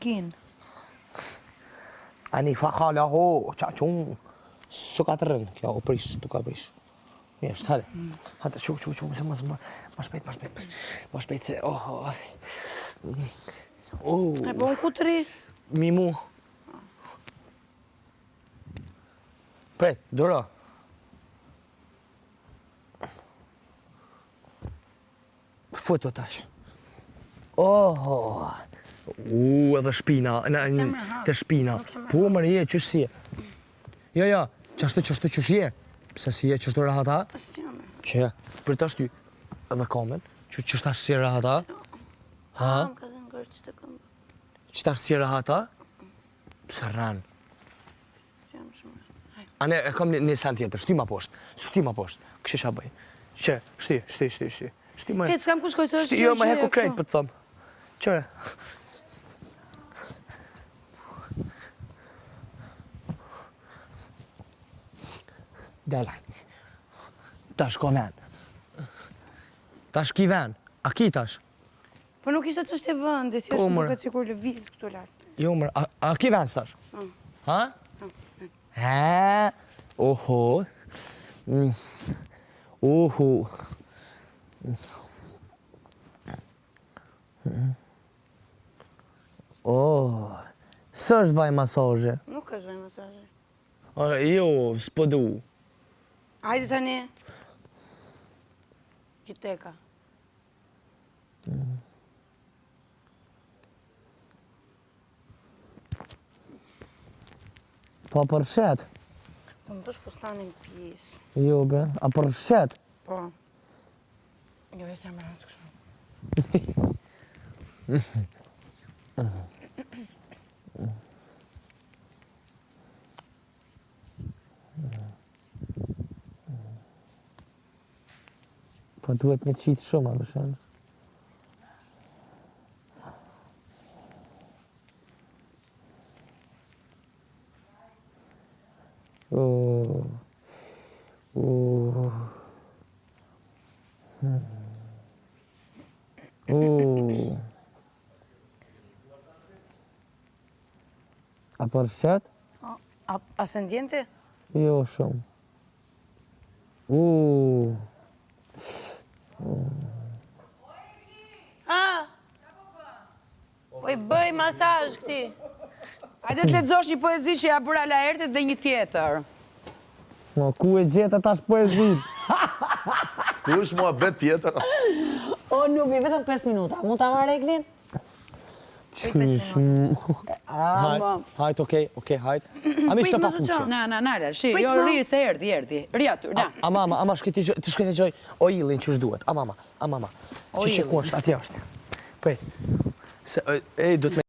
kin. Ani fakala ho, qa qun. Su ka të rënë, kjo o prish, tu ka prish. Jeshtë, hajde. Hajde, qu, ma shpejt se, E po në kutëri? Mimu. Pret, duro. Futu tash. Edhe shpina, të shpina. Po, mërë je, qështë si je? Ja, qështë je? Pse si je, qështë rahata? Që, për të ashtu, edhe komen, qështë ashtë si rahata? Ha? Qështë ashtë si rahata? Pse rranë? Ane, e kam një sen tjetër, shty ma poshtë, këshisha bëj. Që, shty. Shty më... Hec, kam ku shkoj, së është jo, më heku krejt për të thëmë. Qëre? Dela. Tash ko ven. Tash ki ven. A ki tash? Po nuk ishte çështje vendi, thjesht më duket sikur lëviz këtu lart. Jo, mërë, a ki ven tash? Ha? Ha? Oho. Së është vaj masazhe? Nuk është vaj masazhe. Jo, s'po du. Hajde tani. Gjiteka. Po përshet? Do më bësh fustanin pjesë. Jo, bre, a përshet? Po. Jo, e se më ratë kështu. Po duhet me qitë shumë, a bëshen. A përshet? A se ndjente? Jo, shumë. Po i bëj masazh këti. Hajde të lexosh një poezi që ja bëra la herët dhe një tjetër. Mo, ku e gjeta tash poezit? Tu është mua bet tjetër. O, Nubi, vetëm 5 minuta. Mund ta marrë Eglin? Qysh. Hajt, okej, hajt. A mi shtë pa fuqë. Na, shi, jo rrirë se erdi. Ri aty, na. A mama, të shkete gjoj o ilin që shduhet. A mama. Që ku është, atje është. Pejt. Se, do të me...